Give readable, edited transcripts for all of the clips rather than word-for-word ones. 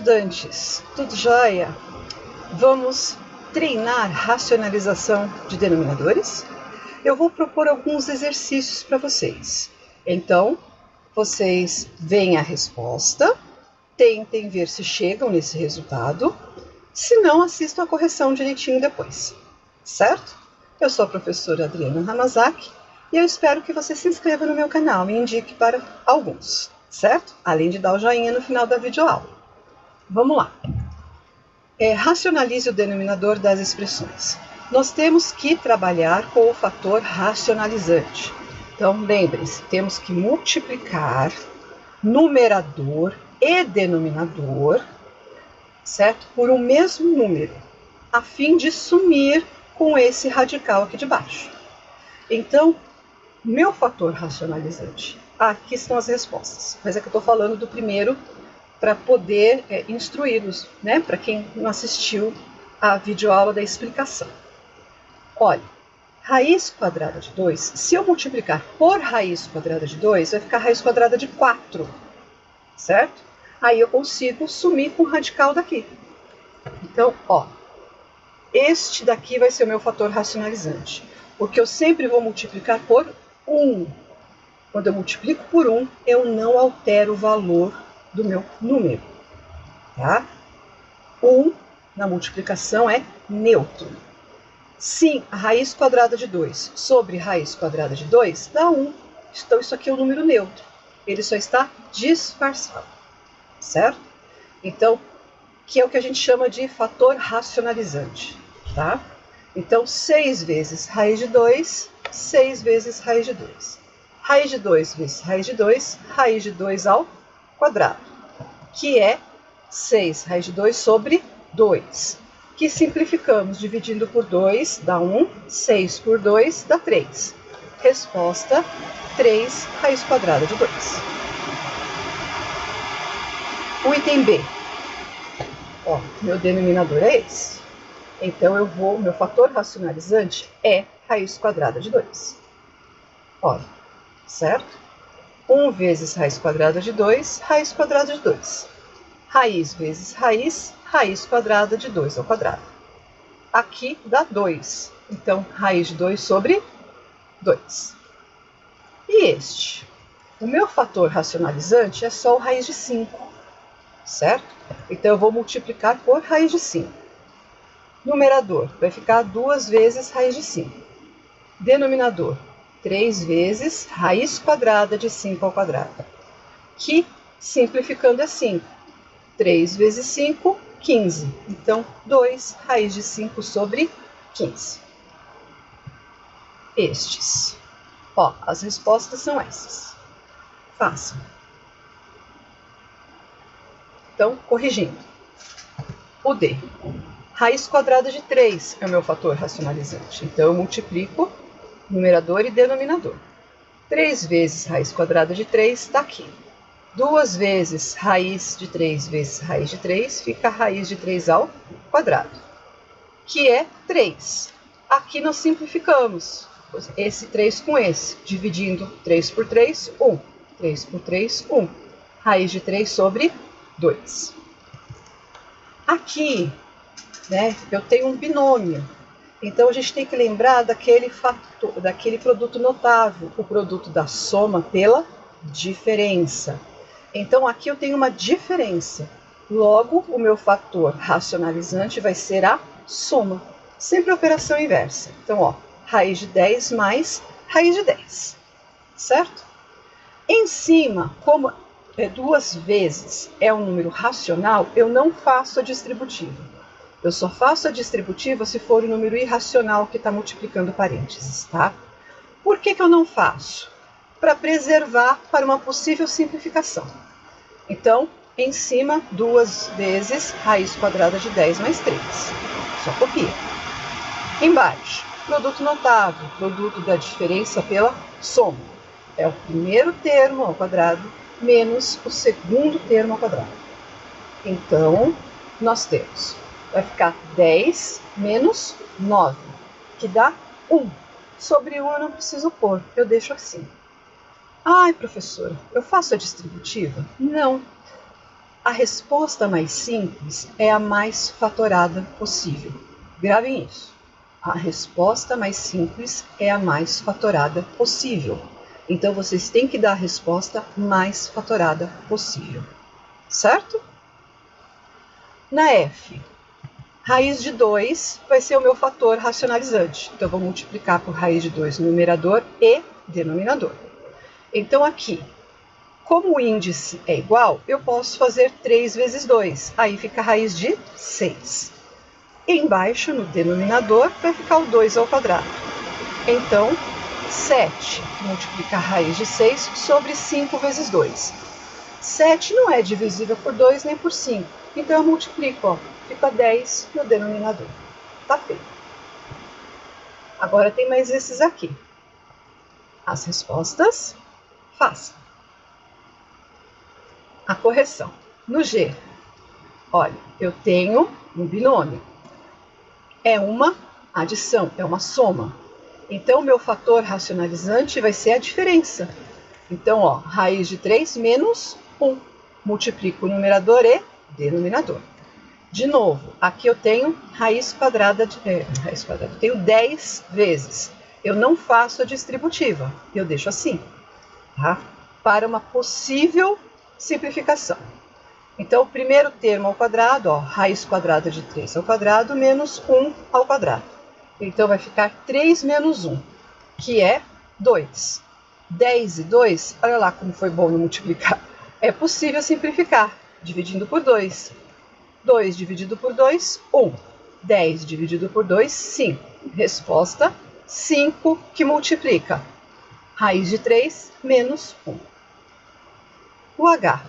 estudantes, tudo jóia? Vamos treinar racionalização de denominadores? Eu vou propor alguns exercícios para vocês. Então, vocês veem a resposta, tentem ver se chegam nesse resultado, se não, assistam a correção direitinho depois, certo? Eu sou a professora Adriana Hamazaki e eu espero que você se inscreva no meu canal e indique para alguns, certo? Além de dar o joinha no final da videoaula. Vamos lá. Racionalize o denominador das expressões. Nós temos que trabalhar com o fator racionalizante. Então, lembrem-se, temos que multiplicar numerador e denominador, certo? Por um mesmo número, a fim de sumir com esse radical aqui de baixo. Então, meu fator racionalizante. Aqui estão as respostas, mas é que eu estou falando do primeiro para poder instruí-los, né? Para quem não assistiu a videoaula da explicação. Olha, raiz quadrada de 2, se eu multiplicar por raiz quadrada de 2, vai ficar raiz quadrada de 4, certo? Aí eu consigo sumir com o radical daqui. Então, ó, este daqui vai ser o meu fator racionalizante, porque eu sempre vou multiplicar por 1. Quando eu multiplico por 1, eu não altero o valor do meu número, tá? 1 na multiplicação é neutro. Sim, a raiz quadrada de 2 sobre raiz quadrada de 2 dá 1. Então, isso aqui é um número neutro. Ele só está disfarçado, certo? Então, que é o que a gente chama de fator racionalizante, tá? Então, 6 vezes raiz de 2, 6 vezes raiz de 2. Raiz de 2 vezes raiz de 2, raiz de 2 ao quadrado, que é 6 raiz de 2 sobre 2, que simplificamos dividindo por 2 dá 1, 6 por 2 dá 3. Resposta, 3 raiz quadrada de 2. O item B. Ó, meu denominador é esse. Então, meu fator racionalizante é raiz quadrada de 2. Olha, certo? 1 vezes raiz quadrada de 2, raiz quadrada de 2. Raiz vezes raiz, raiz quadrada de 2 ao quadrado. Aqui dá 2. Então, raiz de 2 sobre 2. E este? O meu fator racionalizante é só o raiz de 5, certo? Então, eu vou multiplicar por raiz de 5. Numerador vai ficar 2 vezes raiz de 5. Denominador, 3 vezes raiz quadrada de 5 ao quadrado, que, simplificando, é 5. 3 vezes 5, 15. Então, 2 raiz de 5 sobre 15. Estes. Ó, as respostas são essas. Façam. Então, corrigindo. O D. Raiz quadrada de 3 é o meu fator racionalizante. Então, eu multiplico numerador e denominador. 3 vezes raiz quadrada de 3 está aqui. 2 vezes raiz de 3 vezes raiz de 3 fica raiz de 3 ao quadrado, que é 3. Aqui nós simplificamos esse 3 com esse, dividindo 3 por 3, 1. 3 por 3, 1. Raiz de 3 sobre 2. Aqui, né, eu tenho um binômio. Então, a gente tem que lembrar daquele produto notável, o produto da soma pela diferença. Então, aqui eu tenho uma diferença. Logo, o meu fator racionalizante vai ser a soma. Sempre a operação inversa. Então, ó, raiz de 10 mais raiz de 10. Certo? Em cima, como 2 vezes é um número racional, eu não faço a distributiva. Eu só faço a distributiva se for o número irracional que está multiplicando parênteses, tá? Por que eu não faço? Para preservar para uma possível simplificação. Então, em cima, 2 vezes raiz quadrada de 10 mais 3. Só copia. Embaixo, produto notável, produto da diferença pela soma. É o primeiro termo ao quadrado menos o segundo termo ao quadrado. Então, nós temos... vai ficar 10 menos 9, que dá 1. Sobre 1 eu não preciso pôr, eu deixo assim. Ai, professora, eu faço a distributiva? Não. A resposta mais simples é a mais fatorada possível. Gravem isso. A resposta mais simples é a mais fatorada possível. Então, vocês têm que dar a resposta mais fatorada possível. Certo? Na F, raiz de 2 vai ser o meu fator racionalizante. Então, eu vou multiplicar por raiz de 2 no numerador e denominador. Então, aqui, como o índice é igual, eu posso fazer 3 vezes 2. Aí fica a raiz de 6. E embaixo, no denominador, vai ficar o 2 ao quadrado. Então, 7 multiplica a raiz de 6 sobre 5 vezes 2. 7 não é divisível por 2 nem por 5. Então, eu multiplico, ó, fica 10 no denominador. Tá feito. Agora tem mais esses aqui. As respostas, façam. A correção. No G, olha, eu tenho um binômio. É uma adição, é uma soma. Então, o meu fator racionalizante vai ser a diferença. Então, ó, raiz de 3 menos 1. Multiplico o numerador e denominador. De novo, aqui eu tenho raiz quadrada de... eu tenho 10 vezes. Eu não faço a distributiva, eu deixo assim, tá? Para uma possível simplificação. Então, o primeiro termo ao quadrado, ó, raiz quadrada de 3 ao quadrado menos 1 ao quadrado. Então, vai ficar 3 menos 1, que é 2. 10 e 2, olha lá como foi bom no multiplicar. É possível simplificar, dividindo por 2. 2 dividido por 2, 1. 10 dividido por 2, 5. Resposta, 5 que multiplica. Raiz de 3 menos 1. O H,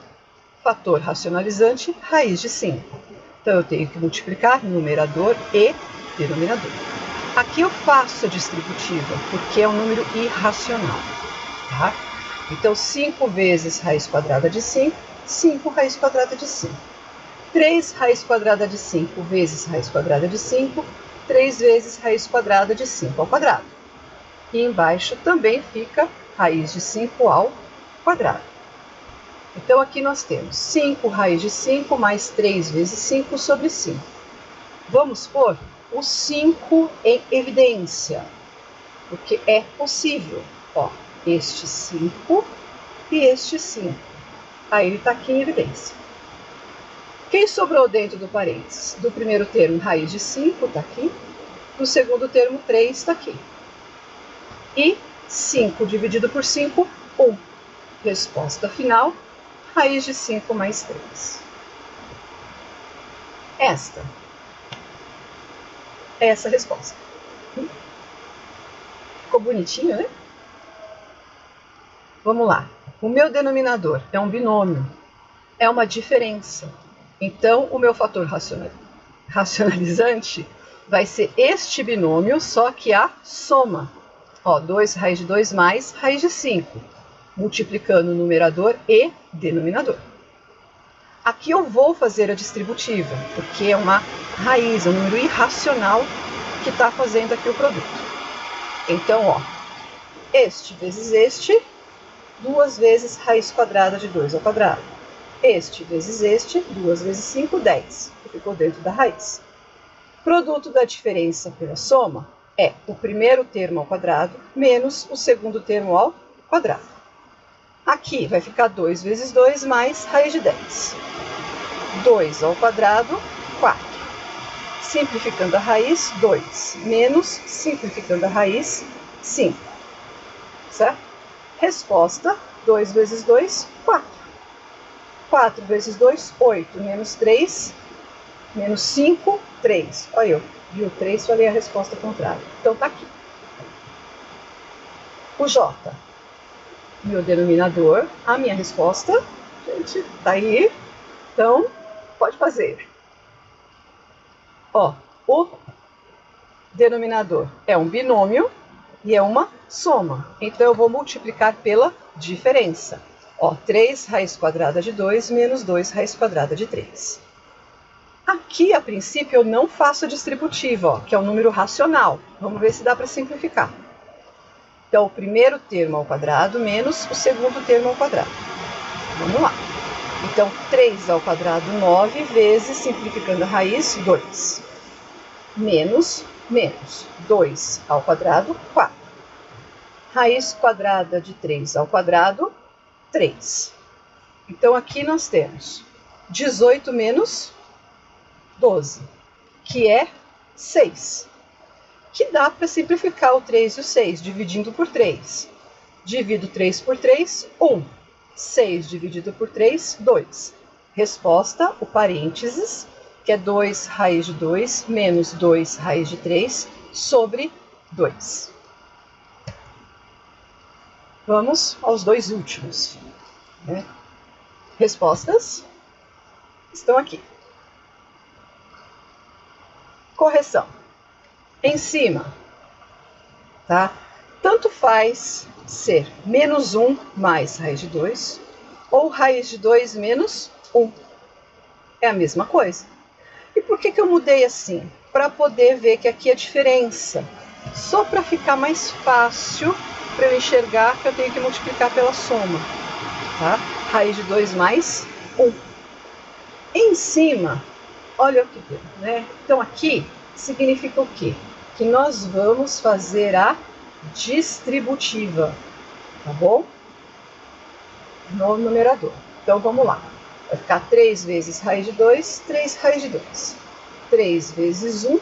fator racionalizante, raiz de 5. Então, eu tenho que multiplicar numerador e denominador. Aqui eu faço a distributiva, porque é um número irracional. Tá? Então, 5 vezes raiz quadrada de 5, 5 raiz quadrada de 5. 3 raiz quadrada de 5 vezes raiz quadrada de 5, 3 vezes raiz quadrada de 5 ao quadrado. E embaixo também fica raiz de 5 ao quadrado. Então, aqui nós temos 5 raiz de 5 mais 3 vezes 5 sobre 5. Vamos pôr o 5 em evidência, porque é possível. Ó, este 5 e este 5. Aí ele está aqui em evidência. Quem sobrou dentro do parênteses? Do primeiro termo, raiz de 5, está aqui. Do segundo termo, 3, está aqui. E 5 dividido por 5, 1. Resposta final, raiz de 5 mais 3. Essa a resposta. Ficou bonitinho, né? Vamos lá. O meu denominador é um binômio. É uma diferença. Então, o meu fator racionalizante vai ser este binômio, só que a soma. Ó, 2 raiz de 2 mais raiz de 5. Multiplicando o numerador e denominador. Aqui eu vou fazer a distributiva, porque é uma raiz, é um número irracional que está fazendo aqui o produto. Então, ó, este vezes este, 2 vezes raiz quadrada de 2 ao quadrado. Este vezes este, 2 vezes 5, 10, que ficou dentro da raiz. Produto da diferença pela soma é o primeiro termo ao quadrado menos o segundo termo ao quadrado. Aqui vai ficar 2 vezes 2 mais raiz de 10. 2 ao quadrado, 4. Simplificando a raiz, 2. Menos, simplificando a raiz, 5. Certo? Resposta, 2 vezes 2, 4. 4 vezes 2, 8. Menos 3, menos 5, 3. Olha eu, vi o 3, falei a resposta contrária. Então, tá aqui. O J, meu denominador, a minha resposta, gente, tá aí. Então, pode fazer. Ó, o denominador é um binômio e é uma soma. Então, eu vou multiplicar pela diferença. Ó, 3 raiz quadrada de 2 menos 2 raiz quadrada de 3. Aqui, a princípio, eu não faço a distributiva, ó, que é um número racional. Vamos ver se dá para simplificar. Então, o primeiro termo ao quadrado menos o segundo termo ao quadrado. Vamos lá. Então, 3 ao quadrado, 9, vezes, simplificando a raiz, 2. Menos 2 ao quadrado, 4. Raiz quadrada de 3 ao quadrado, 3. Então, aqui nós temos 18 menos 12, que é 6. Que dá para simplificar o 3 e o 6, dividindo por 3. Divido 3 por 3, 1. 6 dividido por 3, 2. Resposta, o parênteses, que é 2 raiz de 2 menos 2 raiz de 3 sobre 2. Vamos aos dois últimos, né? Respostas estão aqui. Correção. Em cima, tá? Tanto faz ser menos 1 mais raiz de 2 ou raiz de 2 menos 1. É a mesma coisa. E por que eu mudei assim? Para poder ver que aqui é a diferença. Só para ficar mais fácil para eu enxergar que eu tenho que multiplicar pela soma. Tá? Raiz de 2 mais 1. Em cima, olha o que deu, né? Então aqui significa o quê? Que nós vamos fazer a distributiva, tá bom? No numerador. Então vamos lá. Vai ficar 3 vezes raiz de 2, 3 raiz de 2. 3 vezes 1,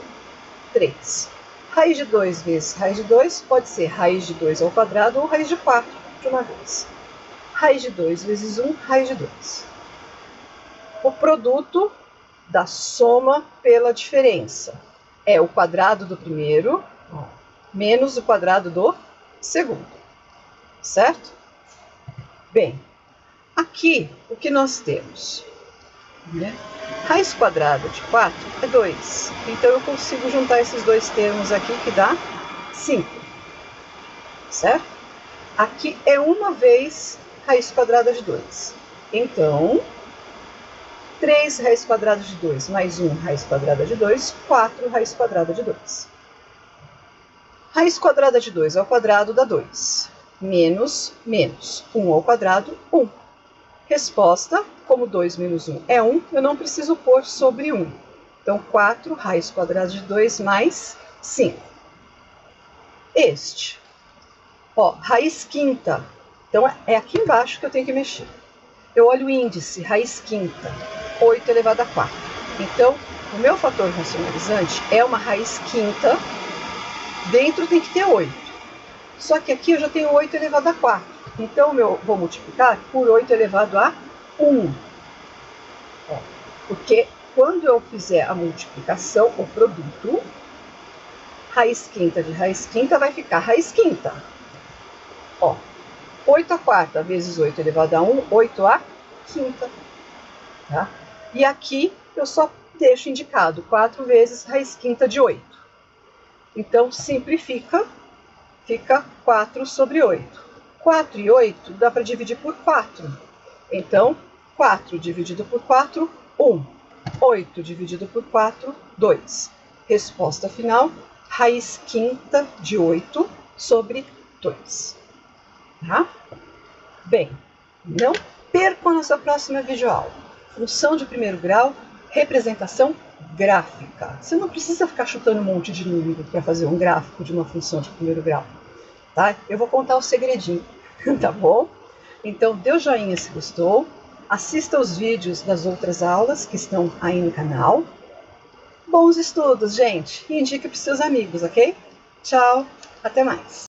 3. Raiz de 2 vezes raiz de 2 pode ser raiz de 2 ao quadrado ou raiz de 4 de uma vez. Raiz de 2 vezes 1, raiz de 2. O produto da soma pela diferença é o quadrado do primeiro menos o quadrado do segundo, certo? Bem, aqui o que nós temos? Né? Raiz quadrada de 4 é 2. Então eu consigo juntar esses dois termos aqui que dá 5. Certo? Aqui é uma vez raiz quadrada de 2. Então, 3 raiz quadrada de 2 mais 1 raiz quadrada de 2, 4 raiz quadrada de 2. Raiz quadrada de 2 ao quadrado dá 2. Menos 1 ao quadrado, 1. Resposta, como 2 menos 1 é 1, eu não preciso pôr sobre 1. Então, 4 raiz quadrada de 2 mais 5. Este, ó, raiz quinta. Então, é aqui embaixo que eu tenho que mexer. Eu olho o índice, raiz quinta, 8 elevado a 4. Então, o meu fator racionalizante é uma raiz quinta, dentro tem que ter 8. Só que aqui eu já tenho 8 elevado a 4. Então, eu vou multiplicar por 8 elevado a 1. Ó, porque quando eu fizer a multiplicação, o produto, raiz quinta de raiz quinta vai ficar raiz quinta. Ó, 8 a quarta vezes 8 elevado a 1, 8 a quinta. Tá? E aqui eu só deixo indicado 4 vezes raiz quinta de 8. Então, simplifica, fica 4 sobre 8. 4 e 8 dá para dividir por 4. Então, 4 dividido por 4, 1. 8 dividido por 4, 2. Resposta final, raiz quinta de 8 sobre 2. Tá? Bem, não percam a nossa próxima videoaula. Função de primeiro grau, representação gráfica. Você não precisa ficar chutando um monte de número para fazer um gráfico de uma função de primeiro grau. Tá? Eu vou contar o segredinho, tá bom? Então, dê o joinha se gostou. Assista os vídeos das outras aulas que estão aí no canal. Bons estudos, gente! E indique para os seus amigos, ok? Tchau, até mais!